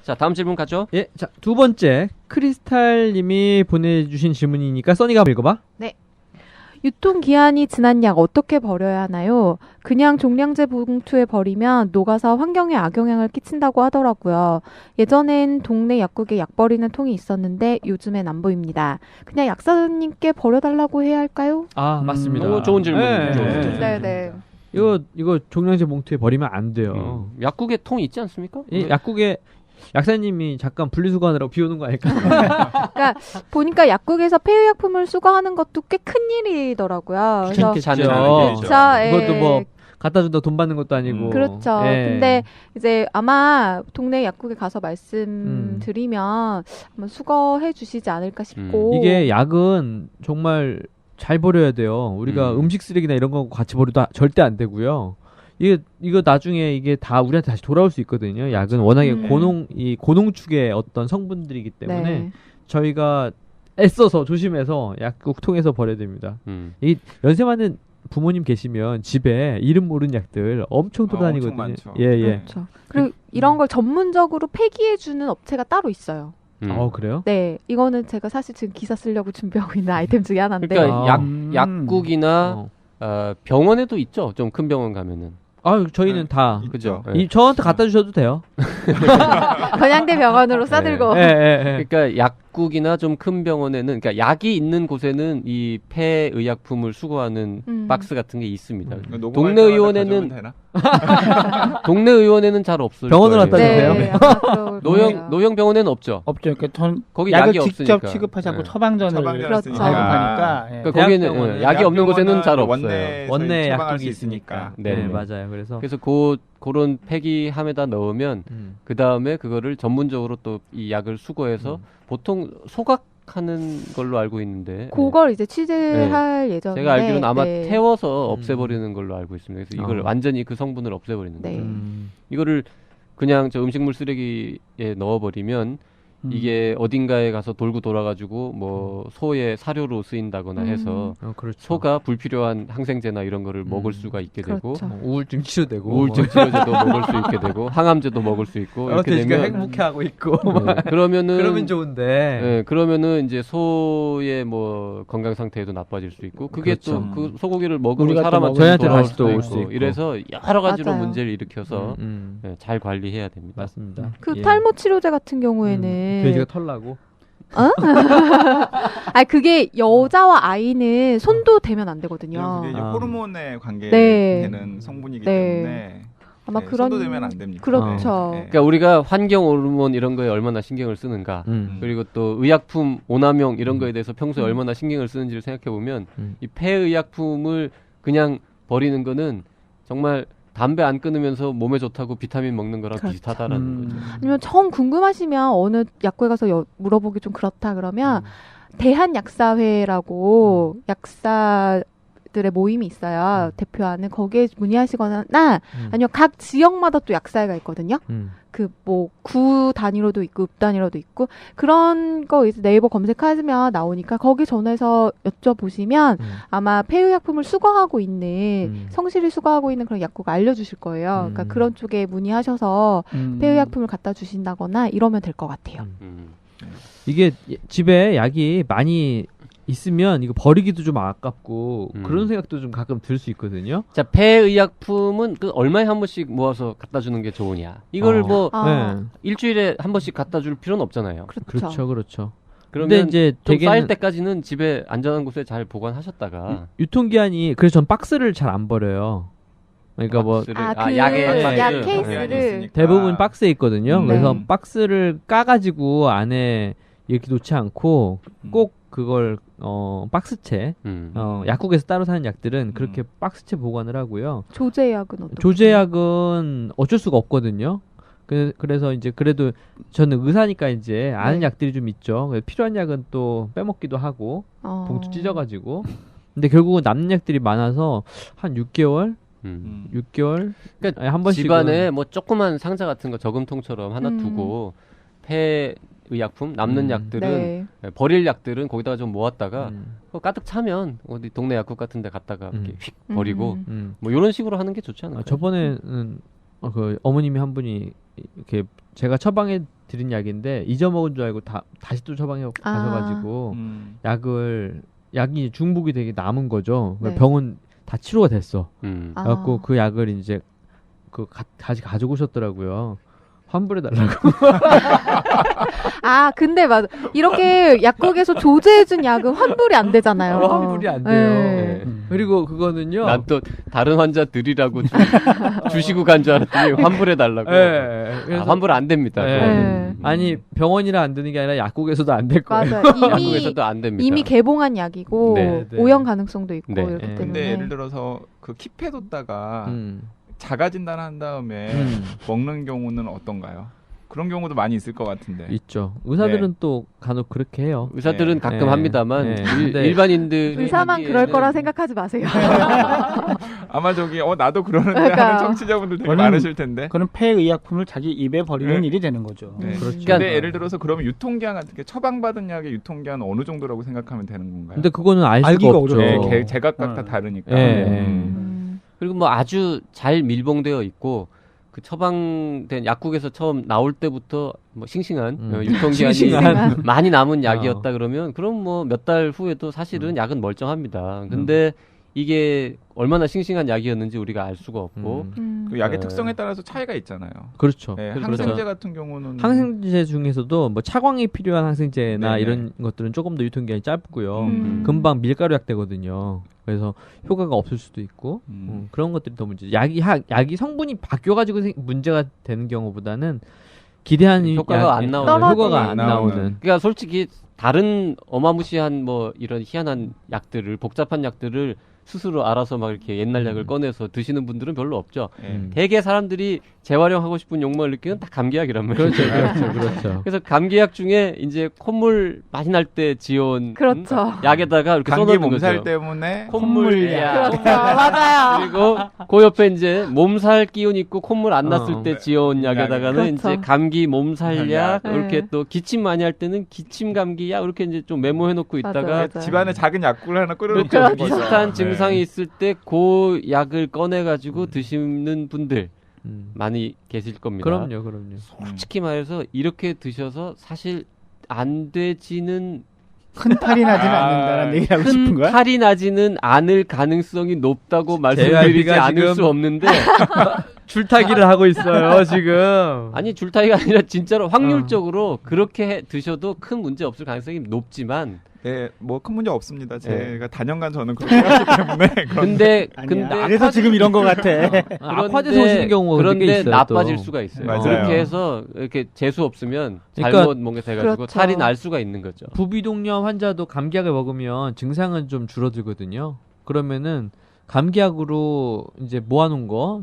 자, 다음 질문 가죠. 예, 자, 두 번째 크리스탈님이 보내주신 질문이니까 써니가 한번 읽어봐. 네. 유통기한이 지난 약 어떻게 버려야 하나요? 그냥 종량제 봉투에 버리면 녹아서 환경에 악영향을 끼친다고 하더라고요. 예전엔 동네 약국에 약 버리는 통이 있었는데 요즘엔 안 보입니다. 그냥 약사님께 버려달라고 해야 할까요? 아, 맞습니다. 좋은 질문이죠. 네네. 이거 종량제 봉투에 버리면 안 돼요. 약국에 통 있지 않습니까? 이 약국에 약사님이 잠깐 분리수거하느라고 비우는 거 아닐까? 그러니까 보니까 약국에서 폐의약품을 수거하는 것도 꽤 큰 일이더라고요. 그래서 귀찮겠죠. 그것도 뭐 갖다 준다 돈 받는 것도 아니고. 그렇죠. 예. 근데 이제 아마 동네 약국에 가서 말씀드리면 한번 수거해 주시지 않을까 싶고. 이게 약은 정말 잘 버려야 돼요. 우리가 음식 쓰레기나 이런 거 같이 버려도 절대 안 되고요. 이거 나중에 이게 다 우리한테 다시 돌아올 수 있거든요. 약은 워낙에 고농축의 어떤 성분들이기 때문에 네. 저희가 애써서 조심해서 약국 통해서 버려야 됩니다. 이 연세 많은 부모님 계시면 집에 이름 모르는 약들 엄청 돌아다니거든요. 엄청 많죠. 예. 그렇죠. 그리고 이런 걸 전문적으로 폐기해 주는 업체가 따로 있어요. 그래요? 네, 이거는 제가 사실 지금 기사 쓰려고 준비하고 있는 아이템 중에 하나인데. 그러니까 약국이나 병원에도 있죠. 좀 큰 병원 가면은. 저희는 다 그죠. 저한테 갖다 주셔도 돼요. 건양대 병원으로 싸들고. 그러니까 약국이나 좀 큰 병원에는, 그러니까 약이 있는 곳에는 이 폐의약품을 수거하는 박스 같은 게 있습니다. 동네 의원에는 동네 의원에는 잘 없어요. 병원으로 갖다 주세요. 네, 노형 병원에는 없죠. 없죠. 그러니까 거기 약을 약이 직접 없으니까. 처방전을 처방전을 그렇죠. 하니까. 그러니까 거기는 약이 없는 곳에는 잘 없어요. 원내 처방할 약국이 수 있으니까. 네, 맞아요. 그래서 그런 폐기함에다 넣으면 그 다음에 그거를 전문적으로 또 이 약을 수거해서 보통 소각하는 걸로 알고 있는데. 그걸 이제 취재할 예정인데. 제가 알기로는 아마 태워서 없애버리는 걸로 알고 있습니다. 그래서 이걸 완전히 그 성분을 없애버리는 거예요. 이거를 그냥 저 음식물 쓰레기에 넣어버리면 이게 어딘가에 가서 돌고 돌아가지고 뭐 소의 사료로 쓰인다거나 해서 그렇죠. 소가 불필요한 항생제나 이런 거를 먹을 수가 있게 되고 우울증 치료되고 우울증 치료제도 먹을 수 있게 되고 항암제도 먹을 수 있고 이렇게 되면 행복해하고 있고 그러면 좋은데 그러면은 이제 소의 뭐 건강 상태에도 나빠질 수 있고 그게 또 그 소고기를 먹으면 사람한테 저희한테 돌아올 다시 또 올 수 있고 이래서 여러 가지로 맞아요. 문제를 일으켜서 잘 관리해야 됩니다. 맞습니다. 그 탈모 치료제 같은 경우에는 돼지가 털나고. 그게 여자와 아이는 손도 대면 안 되거든요. 그게 이제 호르몬에 관계되는 성분이기 때문에 아마 손도 대면 안 됩니다. 그렇죠. 그러니까 우리가 환경 호르몬 이런 거에 얼마나 신경을 쓰는가, 그리고 또 의약품 오남용 이런 거에 대해서 평소에 얼마나 신경을 쓰는지를 생각해 보면 이 폐의약품을 그냥 버리는 거는 정말 담배 안 끊으면서 몸에 좋다고 비타민 먹는 거랑 비슷하다라는 거죠. 아니면 정 궁금하시면 어느 약국에 가서 물어보기 좀 그렇다 그러면 대한약사회라고 약사들의 모임이 있어요. 대표하는 거기에 문의하시거나 아니면 각 지역마다 또 약사회가 있거든요. 그 뭐 구 단위로도 있고 읍 단위로도 있고 그런 거 이제 네이버 검색하면 나오니까 거기 전화해서 여쭤보시면 아마 폐의약품을 수거하고 있는 성실히 수거하고 있는 그런 약국 알려주실 거예요. 그러니까 그런 쪽에 문의하셔서 폐의약품을 갖다 주신다거나 이러면 될 것 같아요. 이게 집에 약이 많이 있으면 이거 버리기도 좀 아깝고 그런 생각도 좀 가끔 들 수 있거든요. 자, 폐의약품은 그 얼마에 한 번씩 모아서 갖다 주는 게 좋으냐? 이걸 일주일에 한 번씩 갖다 줄 필요는 없잖아요. 그렇죠. 그러면 이제 좀 쌓일 때까지는 집에 안전한 곳에 잘 보관하셨다가 유통기한이 그래서 전 박스를 잘 안 버려요. 그러니까 약 케이스를 대부분 박스에 있거든요. 그래서 박스를 까가지고 안에 이렇게 놓지 않고 꼭 그걸 박스채 약국에서 따로 사는 약들은 그렇게 박스채 보관을 하고요. 조제약은 어떻게? 조제약은 어쩔 수가 없거든요. 그래서 이제 그래도 저는 의사니까 이제 아는 약들이 좀 있죠. 필요한 약은 또 빼먹기도 하고 봉투 찢어가지고. 근데 결국은 남는 약들이 많아서 한 6개월 6개월 그러니까 한 번씩 집안에 뭐 조그만 상자 같은 거 저금통처럼 하나 두고 폐의약품 남는 약들은 버릴 약들은 거기다가 좀 모았다가 가득 차면 어디 동네 약국 같은 데 갔다가 이렇게 휙 버리고 뭐 이런 식으로 하는 게 좋지 않을까요? 저번에는 그 어머님이 한 분이 이렇게 제가 처방해 드린 약인데 잊어먹은 줄 알고 다시 또 처방해 가셔가지고 약이 중복이 되게 남은 거죠. 네. 병원 다 치료가 됐어. 그래갖고 아. 그 약을 이제 다시 가지고 오셨더라고요. 환불해달라고. 아, 근데 맞아. 이렇게 약국에서 조제해준 약은 환불이 안 되잖아요. 환불이 안 돼요. 네. 그리고 그거는요. 난 또 다른 환자 드리라고 주시고 간 줄 알았더니 환불해 달라고. 그래서 환불 안 됩니다. 네. 아니 병원이라 안 되는 게 아니라 약국에서도 안 될 거예요. 맞아요. 약국에서도 안 됩니다. 이미 개봉한 약이고 네. 오염 가능성도 있고 네. 이렇기 때문에. 근데 예를 들어서 그 킵해뒀다가 자가 진단한 다음에 먹는 경우는 어떤가요? 그런 경우도 많이 있을 것 같은데. 있죠. 의사들은 또 간혹 그렇게 해요. 의사들은 가끔 네. 합니다만 네. 일반인들 의사만 그럴 거라 생각하지 마세요. 아마 저기 나도 그러는데 그러니까. 하는 청취자분들 되게 그거는- 많으실 텐데. 그런 폐의약품을 자기 입에 버리는 네. 일이 되는 거죠. 네. 그렇죠. 근데 예를 들어서 그러면 유통기한 같은 게 처방받은 약의 유통기한 어느 정도라고 생각하면 되는 건가요? 근데 그거는 알 수가 알기가 없죠. 어렵죠. 네, 제각각 다 다르니까. 그리고 뭐 아주 잘 밀봉되어 있고 그 처방된 약국에서 처음 나올 때부터 뭐 싱싱한 유통기한이 싱싱한. 많이 남은 약이었다 그러면 그럼 뭐 몇 달 후에도 사실은 약은 멀쩡합니다. 근데 이게 얼마나 싱싱한 약이었는지 우리가 알 수가 없고 그 약의 네. 특성에 따라서 차이가 있잖아요. 그렇죠. 네, 그렇죠. 항생제 같은 경우는 항생제 중에서도 뭐 차광이 필요한 항생제나 네네. 이런 것들은 조금 더 유통기한이 짧고요. 음. 금방 밀가루 약 되거든요. 그래서 효과가 없을 수도 있고 그런 것들이 더 문제. 약이 성분이 바뀌어가지고 문제가 되는 경우보다는 기대한 효과가 안 나오는. 효과가 안 나오는. 나오는. 그러니까 솔직히 다른 어마무시한 뭐 이런 희한한 약들을 복잡한 약들을 스스로 알아서 막 이렇게 옛날 약을 꺼내서 드시는 분들은 별로 없죠. 대개 사람들이 재활용하고 싶은 욕망을 느끼는 다 감기약이란 말이에요. 그렇죠. 그래서 감기약 중에 이제 콧물 많이 날 때 지어온 그렇죠. 약에다가 이렇게 감기 써놓는 몸살 거죠. 때문에 콧물약. 그렇죠. 맞아요. 그리고 그 옆에 이제 몸살 기운 있고 콧물 안 났을 때 지어온 약에다가는 그렇죠. 이제 감기 몸살약 네. 이렇게 또 기침 많이 할 때는 기침 감기약 이렇게 이제 좀 메모해 놓고 있다가 맞아요. 집안에 작은 약국을 하나 끌어놓고 그렇죠. 있는 거죠. 비슷한 증상이 네. 있을 때 그 약을 꺼내 가지고 드시는 분들 많이 계실 겁니다. 그럼요. 솔직히 말해서 이렇게 드셔서 사실 안 되지는 큰 탈이 나지는 않는다는 얘기를 하고 싶은 큰 거야? 탈이 나지는 않을 가능성이 높다고 말씀드리지 JYP 가 않을 지금 수 없는데 줄타기를 하고 있어요 지금. 아니 줄타기가 아니라 진짜로 확률적으로 그렇게 드셔도 큰 문제 없을 가능성이 높지만 네, 뭐 큰 문제 없습니다. 제가 단연간 저는 그렇게 하기 때문에. 근데 아니야. 그래서 지금 이런 거 같아. 악화돼서 오시는 경우가 되게 그런데 있어요. 나빠질 또. 수가 있어요. 맞아요. 그렇게 해서 이렇게 재수 없으면 그러니까 잘못 뭔가 돼가지고 그렇죠. 탈이 날 수가 있는 거죠. 부비동염 환자도 감기약을 먹으면 증상은 좀 줄어들거든요. 그러면은 감기약으로 이제 모아놓은 거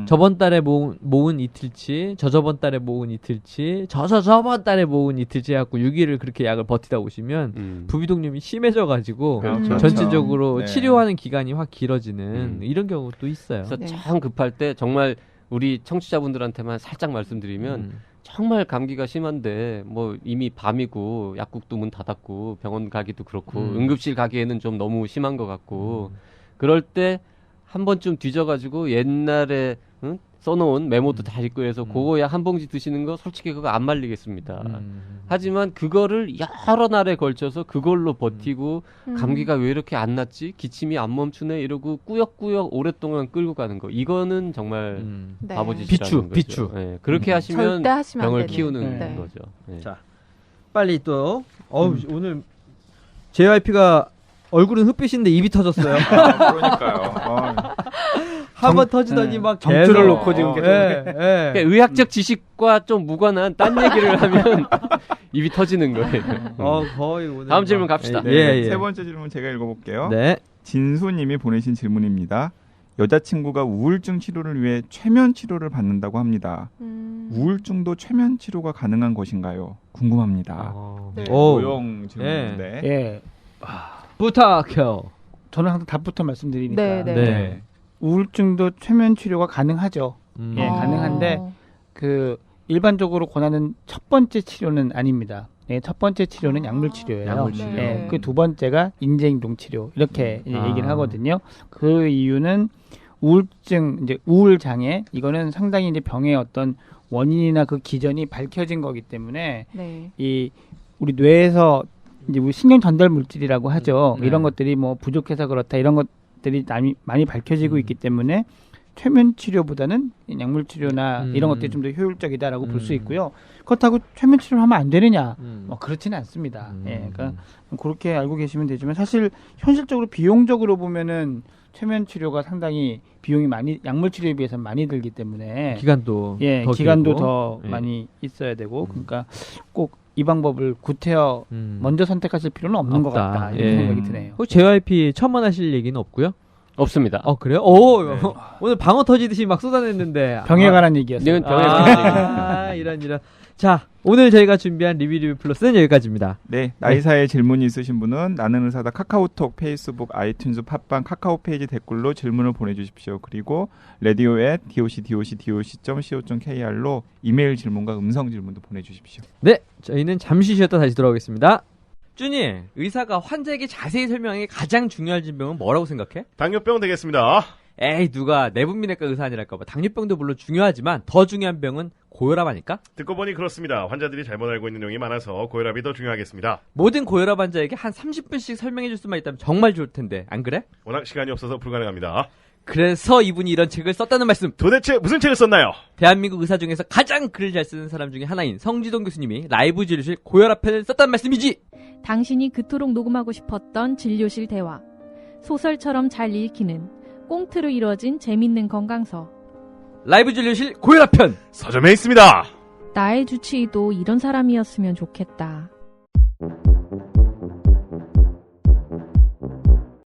저번 달에 모은 이틀치, 저저번 달에 모은 이틀치, 저번 달에 모은 이틀치 해갖고 6일을 그렇게 약을 버티다 오시면 부비동염이 심해져가지고 그렇죠. 전체적으로 네. 치료하는 기간이 확 기러지는 이런 경우도 있어요. 그래서 네. 정 급할 때 정말 우리 청취자분들한테만 살짝 말씀드리면 정말 감기가 심한데 뭐 이미 밤이고 약국도 문 닫았고 병원 가기도 그렇고 응급실 가기에는 좀 너무 심한 것 같고 그럴 때 한 번쯤 뒤져가지고 옛날에 써놓은 메모도 다 읽고 해서 그거 약 한 봉지 드시는 거 솔직히 그거 안 말리겠습니다. 하지만 그거를 여러 날에 걸쳐서 그걸로 버티고 감기가 왜 이렇게 안 났지? 기침이 안 멈추네? 이러고 꾸역꾸역 오랫동안 끌고 가는 거. 이거는 정말 네. 바보짓이라는 비추. 거죠. 네, 그렇게 하시면 절대 하시면 안 병을 되는. 키우는 네. 거죠. 네. 자, 빨리 또 오늘 JYP가 얼굴은 흑빛인데 입이 터졌어요. 그러니까요. 한 번 터지더니 막 정주를 계속. 놓고 지금 계속. 그러니까 의학적 지식과 좀 무관한 딴 얘기를 하면 입이 터지는 거예요. 거의 오늘 다음 질문 갑시다. 네, 세 번째 질문 제가 읽어볼게요. 네. 진수님이 보내신 질문입니다. 여자친구가 우울증 치료를 위해 최면 치료를 받는다고 합니다. 우울증도 최면 치료가 가능한 것인가요? 궁금합니다. 네. 조용 질문인데. 예. 부탁해요. 저는 항상 답부터 말씀드리니까. 네, 네. 네. 우울증도 최면 치료가 가능하죠. 예, 어. 가능한데 그 일반적으로 권하는 첫 번째 치료는 아닙니다. 예, 첫 번째 치료는 약물 치료예요. 약물 치료. 예, 그 두 번째가 인지행동 치료 이렇게 이제 얘기를 하거든요. 그 이유는 우울증 이제 우울 장애 이거는 상당히 이제 병의 어떤 원인이나 그 기전이 밝혀진 거기 때문에 네. 이 우리 뇌에서 이제 우리 신경 전달 물질이라고 하죠. 네. 이런 것들이 뭐 부족해서 그렇다 이런 것들이 많이 밝혀지고 있기 때문에 최면 치료보다는 약물 치료나 이런 것들이 좀 더 효율적이다라고 볼 수 있고요. 그렇다고 최면 치료를 하면 안 되느냐? 뭐 그렇지는 않습니다. 예, 그러니까 그렇게 알고 계시면 되지만 사실 현실적으로 비용적으로 보면은 최면 치료가 상당히 비용이 많이 약물 치료에 비해서 많이 들기 때문에 기간도 더 기간도 길고. 더 많이 있어야 되고 그러니까 꼭 이 방법을 구태여 먼저 선택하실 필요는 없는 것 없다. 같다 이런 생각이 드네요. 혹시 JYP 첨언하실 얘기는 없고요? 없습니다. 그래요? 오늘 방어 터지듯이 막 쏟아냈는데 병에 관한 얘기였어요. 이건 병에 관한 얘기. 이런. 자, 오늘 저희가 준비한 리뷰 플러스는 여기까지입니다. 네, 나이사에 질문이 있으신 분은 나는 의사다 카카오톡, 페이스북, 아이튠즈, 팟빵, 카카오 페이지 댓글로 질문을 보내주십시오. 그리고 radio@doc.co.kr로 이메일 질문과 음성 질문도 보내주십시오. 네, 저희는 잠시 쉬었다 다시 돌아오겠습니다. 준이, 의사가 환자에게 자세히 설명하는 게 가장 중요한 질병은 뭐라고 생각해? 당뇨병 되겠습니다. 에이, 누가 내분비내과 의사 아니랄까봐. 당뇨병도 물론 중요하지만 더 중요한 병은 고혈압 아닐까? 듣고 보니 그렇습니다. 환자들이 잘못 알고 있는 내용이 많아서 고혈압이 더 중요하겠습니다. 모든 고혈압 환자에게 한 30분씩 설명해 줄 수만 있다면 정말 좋을 텐데, 안 그래? 워낙 시간이 없어서 불가능합니다. 그래서 이분이 이런 책을 썼다는 말씀. 도대체 무슨 책을 썼나요? 대한민국 의사 중에서 가장 글을 잘 쓰는 사람 중에 하나인 성지동 교수님이 라이브 진료실 고혈압 편을 썼다는 말씀이지. 당신이 그토록 녹음하고 싶었던 진료실 대화. 소설처럼 잘 읽히는 꽁트로 이루어진 재밌는 건강서. 라이브 진료실 고혈압 편. 서점에 있습니다. 나의 주치의도 이런 사람이었으면 좋겠다.